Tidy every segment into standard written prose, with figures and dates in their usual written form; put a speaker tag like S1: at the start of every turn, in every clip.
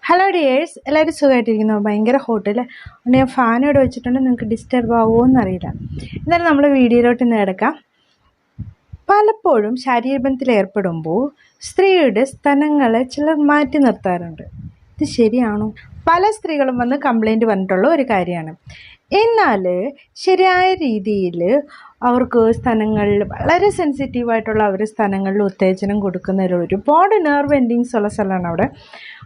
S1: Hello dears, എല്ലാവരും സുഖമായിട്ടിരിക്കുന്നു. ഭയങ്കര ഹോട്ടൽ ഞാൻ ഫാൻ ഇവിടെ വെച്ചിട്ടുണ്ട്, നിങ്ങൾക്ക് ഡിസ്റ്റർബ് ആവുമോ എന്നറിയില്ല. എന്നാലും നമ്മൾ വീഡിയോയിലോട്ട് ഇന്ന് കിടക്കാം. പലപ്പോഴും ശാരീരബന്ധത്തിൽ ഏർപ്പെടുമ്പോൾ സ്ത്രീയുടെ സ്തനങ്ങളെ ചിലർ മാറ്റി നിർത്താറുണ്ട്. ഇത് ശരിയാണോ? പല സ്ത്രീകളും വന്ന് കംപ്ലൈൻറ്റ് വന്നിട്ടുള്ള ഒരു കാര്യമാണ്. എന്നാൽ ശരിയായ രീതിയിൽ അവർക്ക് സ്ഥലങ്ങളിൽ വളരെ സെൻസിറ്റീവായിട്ടുള്ള അവർ സ്ഥലങ്ങളിൽ ഉത്തേജനം കൊടുക്കുന്നതിൽ ഒരുപാട് നെർവ് എൻഡിങ്സ് ഉള്ള സ്ഥലമാണ് അവിടെ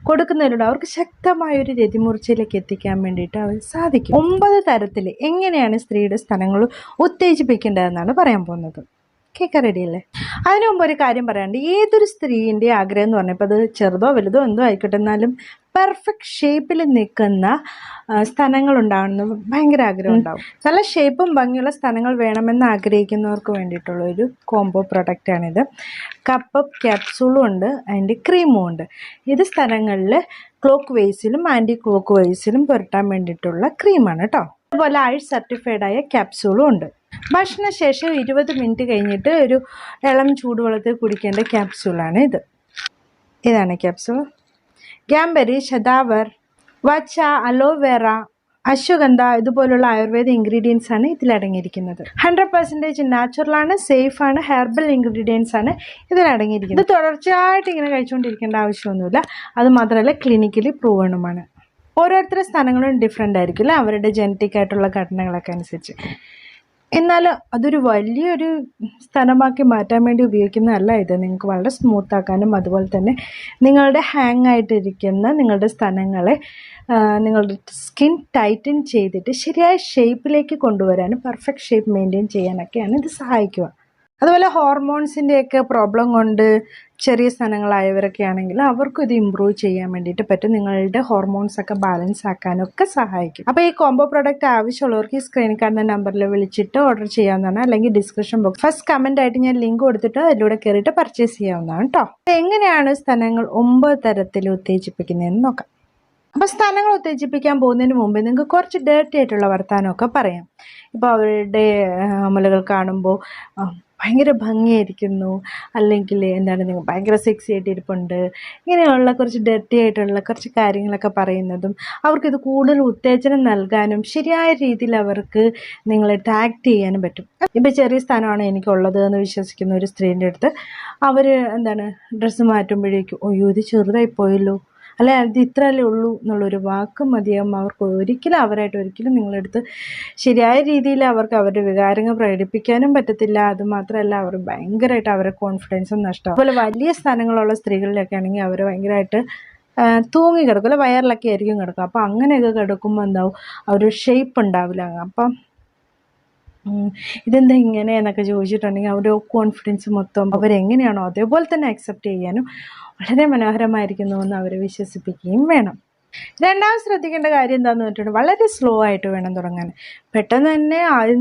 S1: കൊടുക്കുന്നതിലൂടെ അവർക്ക് ശക്തമായൊരു രതിമൂർച്ചയിലേക്ക് എത്തിക്കാൻ വേണ്ടിയിട്ട് അവർ സാധിക്കും. 9 തരത്തിൽ എങ്ങനെയാണ് സ്ത്രീയുടെ സ്ഥലങ്ങൾ ഉത്തേജിപ്പിക്കേണ്ടതെന്നാണ് പറയാൻ പോകുന്നത്. കേൾക്കാൻ റെഡിയല്ലേ? അതിനു മുമ്പ് ഒരു കാര്യം പറയാണ്ട്, ഏതൊരു സ്ത്രീൻ്റെ ആഗ്രഹം എന്ന് പറഞ്ഞപ്പോൾ അത് ചെറുതോ വലുതോ എന്തോ ആയിക്കോട്ടെ, എന്നാലും പെർഫെക്റ്റ് ഷേപ്പിൽ നിൽക്കുന്ന സ്ഥലങ്ങൾ ഉണ്ടാകുന്ന ഭയങ്കര ആഗ്രഹം ഉണ്ടാവും. നല്ല ഷേപ്പും ഭംഗിയുള്ള സ്ഥലങ്ങൾ വേണമെന്ന് ആഗ്രഹിക്കുന്നവർക്ക് വേണ്ടിയിട്ടുള്ള ഒരു കോംബോ പ്രൊഡക്റ്റാണിത്. കപ്പപ്പ് ക്യാപ്സൂളും ഉണ്ട്, അതിൻ്റെ ക്രീമും ഉണ്ട്. ഇത് സ്ഥലങ്ങളിൽ ക്ലോക്ക് വൈസിലും ആൻറ്റി ക്ലോക്ക് വൈസിലും പുരട്ടാൻ വേണ്ടിയിട്ടുള്ള ക്രീമാണ് കേട്ടോ. അതുപോലെ ആയുഷ് സർട്ടിഫൈഡായ ക്യാപ്സൂളും ഉണ്ട്. ഭക്ഷണശേഷം 20 മിനിറ്റ് കഴിഞ്ഞിട്ട് ഒരു ഇളം ചൂടുവെള്ളത്തിൽ കുടിക്കേണ്ട ക്യാപ്സൂളാണ് ഇത്. ഇതാണ് ക്യാപ്സൂൾ. ഗ്യാംബരി, ശതാവർ, വച്ച, അലോവേറ, അശ്വഗന്ധ ഇതുപോലുള്ള ആയുർവേദ ഇൻഗ്രീഡിയൻസ് ആണ് ഇതിലടങ്ങിയിരിക്കുന്നത്. 100% നാച്ചുറലാണ്, സേഫാണ്, ഹെർബൽ ഇൻഗ്രീഡിയൻസ് ആണ് ഇതിലടങ്ങിയിരിക്കുന്നത്. ഇത് തുടർച്ചയായിട്ട് ഇങ്ങനെ കഴിച്ചുകൊണ്ടിരിക്കേണ്ട ആവശ്യമൊന്നുമില്ല. അതുമാത്രമല്ല ക്ലിനിക്കലി പ്രൂവണുമാണ്. ഓരോരുത്തരുടെ സ്ഥലങ്ങളും ഡിഫറെൻ്റ് ആയിരിക്കില്ല, അവരുടെ ജനറ്റിക് ആയിട്ടുള്ള ഘടനകളൊക്കെ അനുസരിച്ച്. എന്നാൽ അതൊരു വലിയൊരു സ്ഥലമാക്കി മാറ്റാൻ വേണ്ടി ഉപയോഗിക്കുന്നതല്ല ഇത്. നിങ്ങൾക്ക് വളരെ സ്മൂത്താക്കാനും അതുപോലെ തന്നെ നിങ്ങളുടെ ഹാങ് ആയിട്ടിരിക്കുന്ന നിങ്ങളുടെ സ്ഥലങ്ങളെ നിങ്ങളുടെ സ്കിൻ ടൈറ്റൻ ചെയ്തിട്ട് ശരിയായ ഷേപ്പിലേക്ക് കൊണ്ടുവരാനും പെർഫെക്റ്റ് ഷേപ്പ് മെയിൻറ്റെയിൻ ചെയ്യാനൊക്കെയാണ് ഇത് സഹായിക്കുക. അതുപോലെ ഹോർമോൺസിൻ്റെയൊക്കെ പ്രോബ്ലം കൊണ്ട് ചെറിയ സ്ഥലങ്ങളായവരൊക്കെ ആണെങ്കിൽ അവർക്കും ഇത് ഇമ്പ്രൂവ് ചെയ്യാൻ വേണ്ടിയിട്ട് പറ്റും. നിങ്ങളുടെ ഹോർമോൺസൊക്കെ ബാലൻസ് ആക്കാനൊക്കെ സഹായിക്കും. അപ്പോൾ ഈ കോംബോ പ്രോഡക്റ്റ് ആവശ്യമുള്ളവർക്ക് ഈ സ്ക്രീനിൽ കാണുന്ന നമ്പറിൽ വിളിച്ചിട്ട് ഓർഡർ ചെയ്യാവുന്നതാണ്. അല്ലെങ്കിൽ ഡിസ്ക്രിപ്ഷൻ ബോക്സ് ഫസ്റ്റ് കമൻ്റ് ആയിട്ട് ഞാൻ ലിങ്ക് കൊടുത്തിട്ട് അതിലൂടെ കയറിയിട്ട് പർച്ചേസ് ചെയ്യാവുന്നതാണ് കേട്ടോ. എങ്ങനെയാണ് സ്ഥലങ്ങൾ 9 തരത്തിൽ ഉത്തേജിപ്പിക്കുന്നതെന്ന് നോക്കാം. അപ്പോൾ സ്ഥലങ്ങൾ ഉത്തേജിപ്പിക്കാൻ പോകുന്നതിന് മുമ്പ് നിങ്ങൾക്ക് കുറച്ച് ഡേർട്ടി ആയിട്ടുള്ള വർത്താനമൊക്കെ പറയാം. ഇപ്പോൾ അവരുടെ മുലകൾ കാണുമ്പോൾ ഭയങ്കര ഭംഗിയായിരിക്കുന്നു, അല്ലെങ്കിൽ എന്താണ് നിങ്ങൾ ഭയങ്കര സെക്സി ആയിട്ട് ഇരിപ്പുണ്ട്, ഇങ്ങനെയുള്ള കുറച്ച് ഡർട്ടി ആയിട്ടുള്ള കുറച്ച് കാര്യങ്ങളൊക്കെ പറയുന്നതും അവർക്കിത് കൂടുതൽ ഉത്തേജനം നൽകാനും ശരിയായ രീതിയിൽ അവർക്ക് നിങ്ങളെടുത്ത് ആക്ട് ചെയ്യാനും പറ്റും. ഇപ്പോൾ ചെറിയ സ്ഥാനമാണ് എനിക്കുള്ളത് എന്ന് വിശ്വസിക്കുന്ന ഒരു സ്ത്രീൻ്റെ അടുത്ത് അവർ ഡ്രസ്സ് മാറ്റുമ്പോഴേക്കും അയ്യോ ഇത് ചെറുതായി പോയല്ലോ, അല്ലെ അത് ഇത്രയല്ലേ ഉള്ളൂ എന്നുള്ളൊരു വാക്ക് മതിയാകും. അവർക്ക് ഒരിക്കലും നിങ്ങളെടുത്ത് ശരിയായ രീതിയിൽ അവർക്ക് അവരുടെ വികാരങ്ങൾ പ്രകടിപ്പിക്കാനും പറ്റത്തില്ല. അതുമാത്രമല്ല അവർ ഭയങ്കരമായിട്ട് അവരുടെ കോൺഫിഡൻസും നഷ്ടമാകും. അതുപോലെ വലിയ സ്ഥാനങ്ങളുള്ള സ്ത്രീകളിലൊക്കെ ആണെങ്കിൽ അവർ ഭയങ്കരമായിട്ട് തൂങ്ങി കിടക്കും, അല്ലെ വയറിലൊക്കെ ആയിരിക്കും കിടക്കും. അപ്പോൾ അങ്ങനെയൊക്കെ കിടക്കുമ്പോൾ എന്താവും, അവർ ഷേപ്പ് ഉണ്ടാവില്ല. അപ്പം ഇതെന്താ ഇങ്ങനെ എന്നൊക്കെ ചോദിച്ചിട്ടുണ്ടെങ്കിൽ അവരുടെ കോൺഫിഡൻസ് മൊത്തം അവരെങ്ങനെയാണോ അതേപോലെ തന്നെ അക്സെപ്റ്റ് ചെയ്യാനും വളരെ മനോഹരമായിരിക്കുന്നുവെന്ന് അവരെ വിശ്വസിപ്പിക്കുകയും വേണം. രണ്ടാമത് ശ്രദ്ധിക്കേണ്ട കാര്യം എന്താണെന്ന് പറഞ്ഞിട്ടുണ്ടെങ്കിൽ വളരെ സ്ലോ ആയിട്ട് വേണം തുടങ്ങാൻ. പെട്ടെന്ന് തന്നെ ആദ്യം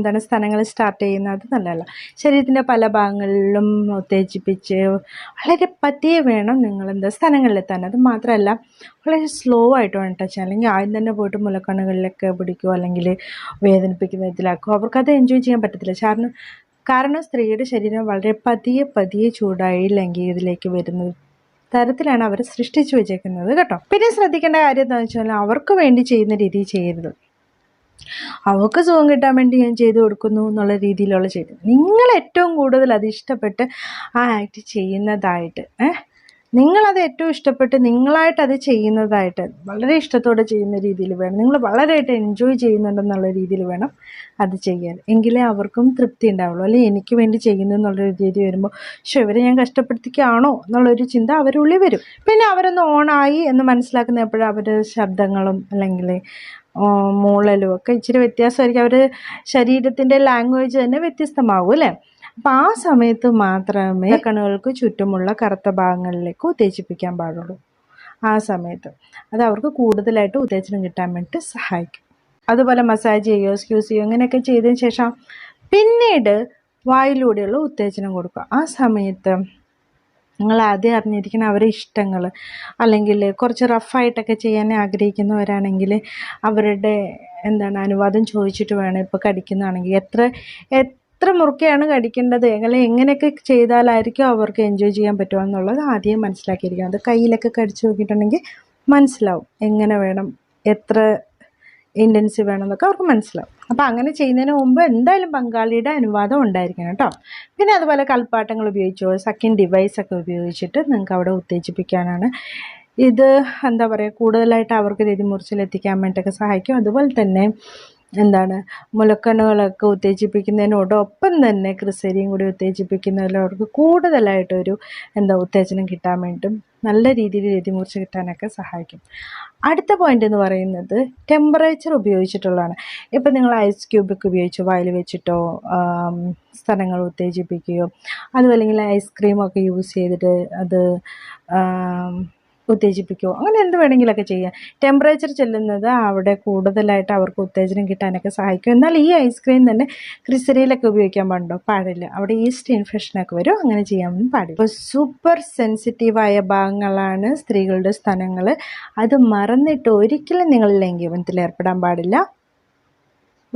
S1: തന്നെ സ്ഥലങ്ങൾ സ്റ്റാർട്ട് ചെയ്യുന്നത് നല്ലതല്ല. ശരീരത്തിൻ്റെ പല ഭാഗങ്ങളിലും ഉത്തേജിപ്പിച്ച് വളരെ പതിയെ വേണം നിങ്ങൾ സ്ഥലങ്ങളിലെത്താൻ. അത് മാത്രമല്ല വളരെ സ്ലോ ആയിട്ട് വേണം ടച്ച് ചെയ്യാൻ. അല്ലെങ്കിൽ ആദ്യം തന്നെ പോയിട്ട് മുലക്കണ്ണുകളിലൊക്കെ പിടിക്കുകയോ അല്ലെങ്കിൽ വേദനിപ്പിക്കുന്ന ഇതിലാക്കുകയോ അവർക്കത് എൻജോയ് ചെയ്യാൻ പറ്റത്തില്ല. കാരണം സ്ത്രീയുടെ ശരീരം വളരെ പതിയെ ചൂടായി ലൈംഗികതയിലേക്ക് വരുന്ന തരത്തിലാണ് അവർ സൃഷ്ടിച്ചു വെച്ചേക്കുന്നത് കേട്ടോ. പിന്നെ ശ്രദ്ധിക്കേണ്ട കാര്യം എന്താണെന്ന് വെച്ചാൽ അവർക്ക് വേണ്ടി ചെയ്യുന്ന രീതി ചെയ്യരുത്. അവർക്ക് സുഖം കിട്ടാൻ വേണ്ടി ഞാൻ ചെയ്തു കൊടുക്കുന്നു എന്നുള്ള രീതിയിലുള്ള ചെയ്ത് നിങ്ങൾ ഏറ്റവും കൂടുതൽ അത് ഇഷ്ടപ്പെട്ട് ആ ആക്ട് ചെയ്യുന്നതായിട്ട് നിങ്ങളത് ഏറ്റവും ഇഷ്ടപ്പെട്ട് നിങ്ങളായിട്ട് അത് ചെയ്യുന്നതായിട്ട് വളരെ ഇഷ്ടത്തോടെ ചെയ്യുന്ന രീതിയിൽ വേണം. നിങ്ങൾ വളരെയായിട്ട് എൻജോയ് ചെയ്യുന്നുണ്ടെന്നുള്ള രീതിയിൽ വേണം അത് ചെയ്യാൻ. എങ്കിലേ അവർക്കും തൃപ്തി ഉണ്ടാവുള്ളൂ. അല്ലെങ്കിൽ എനിക്ക് വേണ്ടി ചെയ്യുന്നു എന്നുള്ളൊരു രീതി വരുമ്പോൾ ഇവരെ ഞാൻ കഷ്ടപ്പെടുത്തിക്കുകയാണോ എന്നുള്ളൊരു ചിന്ത അവരുള്ളിൽ വരും. പിന്നെ അവരൊന്ന് ഓണായി എന്ന് മനസ്സിലാക്കുന്ന എപ്പോഴും അവരുടെ ശബ്ദങ്ങളും അല്ലെങ്കിൽ മൂളലും ഒക്കെ ഇച്ചിരി വ്യത്യാസമായിരിക്കും. അവർ ശരീരത്തിൻ്റെ ലാംഗ്വേജ് തന്നെ വ്യത്യസ്തമാകും അല്ലേ? അപ്പം ആ സമയത്ത് മാത്രമേ കണ്ണുകൾക്ക് ചുറ്റുമുള്ള കറുത്ത ഭാഗങ്ങളിലേക്ക് ഉത്തേജിപ്പിക്കാൻ പാടുള്ളൂ. ആ സമയത്ത് അത് അവർക്ക് കൂടുതലായിട്ട് ഉത്തേജനം കിട്ടാൻ വേണ്ടിയിട്ട് സഹായിക്കും. അതുപോലെ മസാജ് ചെയ്യുകയോ സ്ക്യൂസ് ചെയ്യുകയോ അങ്ങനെയൊക്കെ ചെയ്തതിന് ശേഷം പിന്നീട് വായിലൂടെയുള്ള ഉത്തേജനം കൊടുക്കുക. ആ സമയത്ത് നിങ്ങൾ ആദ്യം അറിഞ്ഞിരിക്കുന്ന അവരുടെ ഇഷ്ടങ്ങൾ, അല്ലെങ്കിൽ കുറച്ച് റഫായിട്ടൊക്കെ ചെയ്യാൻ ആഗ്രഹിക്കുന്നവരാണെങ്കിൽ അവരുടെ അനുവാദം ചോദിച്ചിട്ട് വേണം. ഇപ്പോൾ കടിക്കുന്നതാണെങ്കിൽ എത്ര മുറുക്കെയാണ് കടിക്കേണ്ടത്, അല്ലെങ്കിൽ എങ്ങനെയൊക്കെ ചെയ്താലായിരിക്കും അവർക്ക് എൻജോയ് ചെയ്യാൻ പറ്റുക എന്നുള്ളത് ആദ്യം മനസ്സിലാക്കിയിരിക്കണം. അത് കയ്യിലൊക്കെ കടിച്ചു നോക്കിയിട്ടുണ്ടെങ്കിൽ മനസ്സിലാവും എങ്ങനെ വേണം, എത്ര ഇൻറ്റൻസീവ് വേണമെന്നൊക്കെ അവർക്ക് മനസ്സിലാവും. അപ്പോൾ അങ്ങനെ ചെയ്യുന്നതിന് മുമ്പ് എന്തായാലും പങ്കാളിയുടെ അനുവാദം ഉണ്ടായിരിക്കണം കേട്ടോ. പിന്നെ അതുപോലെ കളിപ്പാട്ടങ്ങൾ ഉപയോഗിച്ചോ സക്കിങ് ഡിവൈസൊക്കെ ഉപയോഗിച്ചിട്ട് നിങ്ങൾക്ക് അവിടെ ഉത്തേജിപ്പിക്കാനാണ്. ഇത് എന്താ പറയുക, കൂടുതലായിട്ട് അവർക്ക് രതിമൂർച്ചയിലെത്തിക്കാൻ വേണ്ടിയിട്ടൊക്കെ സഹായിക്കും. അതുപോലെ തന്നെ മുലക്കണ്ണുകളൊക്കെ ഉത്തേജിപ്പിക്കുന്നതിനോടൊപ്പം തന്നെ ക്രിസരിയും കൂടി ഉത്തേജിപ്പിക്കുന്നതിൽ അവർക്ക് കൂടുതലായിട്ടൊരു ഉത്തേജനം കിട്ടാൻ വേണ്ടിയിട്ടും നല്ല രീതിയിൽ രതിമൂർച്ച കിട്ടാനൊക്കെ സഹായിക്കും. അടുത്ത പോയിന്റ് എന്ന് പറയുന്നത് ടെമ്പറേച്ചർ ഉപയോഗിച്ചിട്ടുള്ളതാണ്. ഇപ്പം നിങ്ങൾ ഐസ് ക്യൂബൊക്കെ ഉപയോഗിച്ചോ വായിൽ വെച്ചിട്ടോ സ്ഥലങ്ങൾ ഉത്തേജിപ്പിക്കുകയോ അതുമല്ലെങ്കിൽ ഐസ്ക്രീമൊക്കെ യൂസ് ചെയ്തിട്ട് അത് ഉത്തേജിപ്പിക്കുകയോ അങ്ങനെ എന്ത് വേണമെങ്കിലൊക്കെ ചെയ്യാം. ടെമ്പറേച്ചർ ചെല്ലുന്നത് അവിടെ കൂടുതലായിട്ട് അവർക്ക് ഉത്തേജനം കിട്ടാനൊക്കെ സഹായിക്കും. എന്നാൽ ഈ ഐസ്ക്രീം തന്നെ ക്രിസരിയിലൊക്കെ ഉപയോഗിക്കാൻ പാടില്ല. അവിടെ ഈസ്റ്റ് ഇൻഫെക്ഷനൊക്കെ വരും. അങ്ങനെ ചെയ്യാൻ പാടില്ല. അപ്പോൾ സൂപ്പർ സെൻസിറ്റീവായ ഭാഗങ്ങളാണ് സ്ത്രീകളുടെ സ്തനങ്ങൾ. അത് മറന്നിട്ട് ഒരിക്കലും നിങ്ങൾ ലൈംഗികബന്ധത്തിൽ ഏർപ്പെടാൻ പാടില്ല.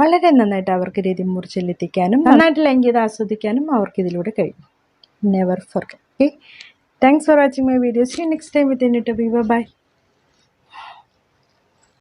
S1: വളരെ നന്നായിട്ട് അവർക്ക് രതിമൂർച്ചയിലെത്തിക്കാനും നന്നായിട്ട് ലൈംഗികത ആസ്വദിക്കാനും അവർക്ക് ഇതിലൂടെ കഴിയും. Never forget. Okay, thanks for watching my videos. See you next time with a new topic. Bye bye.